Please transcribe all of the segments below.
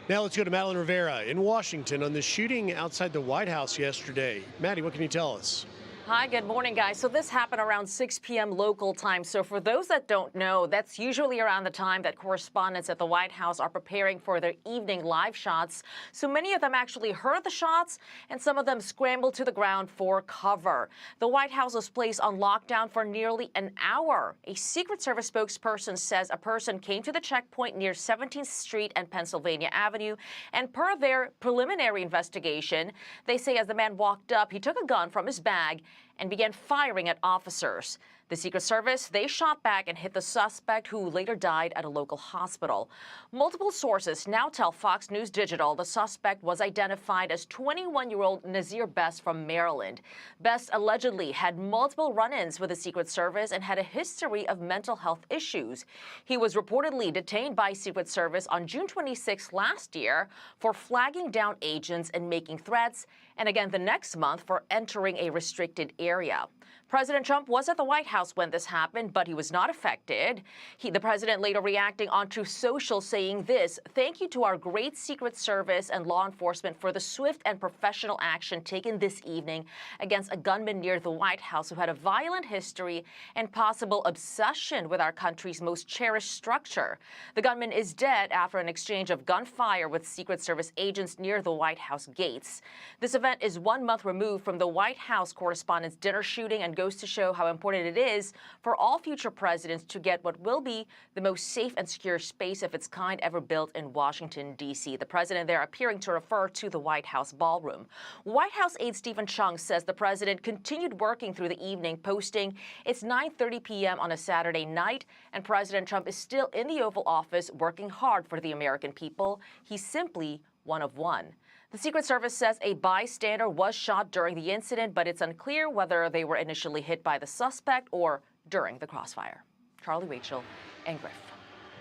Now let's go to Madeline Rivera in Washington on the shooting outside the White House yesterday. Maddie, what can you tell us? Hi, good morning, guys. So this happened around 6 p.m. local time. So for those that don't know, that's usually around the time that correspondents at the White House are preparing for their evening live shots. So many of them actually heard the shots, and some of them scrambled to the ground for cover. The White House was placed on lockdown for nearly an hour. A Secret Service spokesperson says a person came to the checkpoint near 17th Street and Pennsylvania Avenue, and per their preliminary investigation, they say as the man walked up, he took a gun from his bag and began firing at officers. The Secret Service, they shot back and hit the suspect, who later died at a local hospital. Multiple sources now tell Fox News Digital the suspect was identified as 21-year-old Nazir Best from Maryland. Best allegedly had multiple run-ins with the Secret Service and had a history of mental health issues. He was reportedly detained by Secret Service on June 26 last year for flagging down agents and making threats, and again the next month for entering a restricted area. President Trump was at the White House when this happened, but he was not affected. The president later reacting onto social, saying this: "Thank you to our great Secret Service and law enforcement for the swift and professional action taken this evening against a gunman near the White House who had a violent history and possible obsession with our country's most cherished structure. The gunman is dead after an exchange of gunfire with Secret Service agents near the White House gates." This event is 1 month removed from the White House Correspondents' Dinner shooting and goes to show how important it is for all future presidents to get what will be the most safe and secure space of its kind ever built in Washington, D.C. The president there appearing to refer to the White House ballroom. White House aide Stephen Chung says the president continued working through the evening, posting, "It's 9:30 p.m. on a Saturday night, and President Trump is still in the Oval Office working hard for the American people. He's simply one of one." The Secret Service says a bystander was shot during the incident, but it's unclear whether they were initially hit by the suspect or during the crossfire. Charlie, Rachel, and Griff.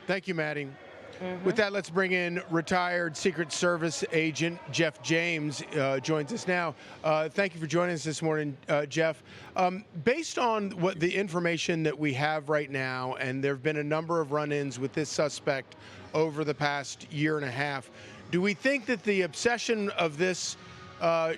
Thank you, Maddie. With that, let's bring in retired Secret Service agent Jeff James, joins us now. Thank you for joining us this morning, Jeff. Based on what the information that we have right now, and there have been a number of run-ins with this suspect over the past year and a half, do we think that the obsession of this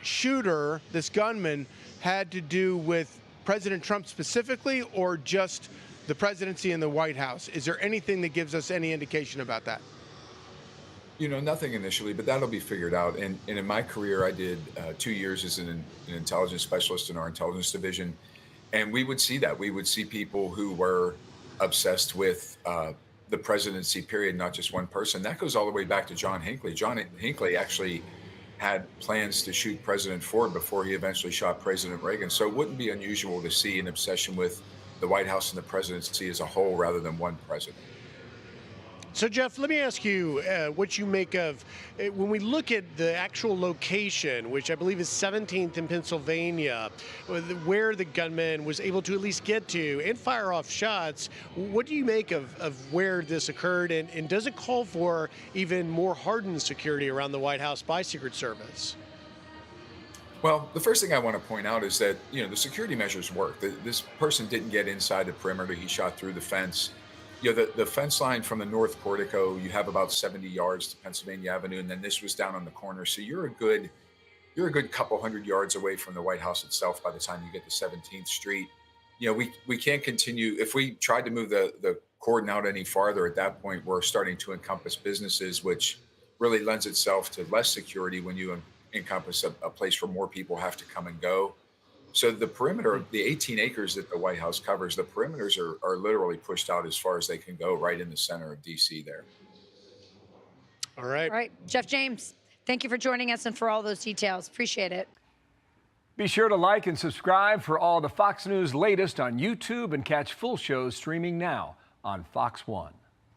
shooter, this gunman, had to do with President Trump specifically, or just the presidency and the White House? Is there anything that gives us any indication about that? You know, nothing initially, but that'll be figured out. And in my career, I did 2 years as an intelligence specialist in our intelligence division. And we would see that. We would see people who were obsessed with the presidency, period, not just one person. That goes all the way back to John Hinckley. John Hinckley actually had plans to shoot President Ford before he eventually shot President Reagan. So it wouldn't be unusual to see an obsession with the White House and the presidency as a whole rather than one president. So, Jeff, let me ask you what you make of when we look at the actual location, which I believe is 17th in Pennsylvania, where the gunman was able to at least get to and fire off shots. What do you make of where this occurred, and does it call for even more hardened security around the White House by Secret Service? Well, the first thing I want to point out is that, you know, the security measures work. This person didn't get inside the perimeter. He shot through the fence. You know, the fence line from the north portico, you have about 70 yards to Pennsylvania Avenue, and then this was down on the corner. So you're a good couple hundred yards away from the White House itself by the time you get to 17th Street. You know, we can't continue. If we tried to move the cordon out any farther at that point, we're starting to encompass businesses, which really lends itself to less security when you encompass a place where more people have to come and go. So the perimeter, the 18 acres that the White House covers, the perimeters are literally pushed out as far as they can go, right in the center of D.C. there. All right. All right. Jeff James, thank you for joining us and for all those details. Appreciate it. Be sure to like and subscribe for all the Fox News latest on YouTube, and catch full shows streaming now on Fox One.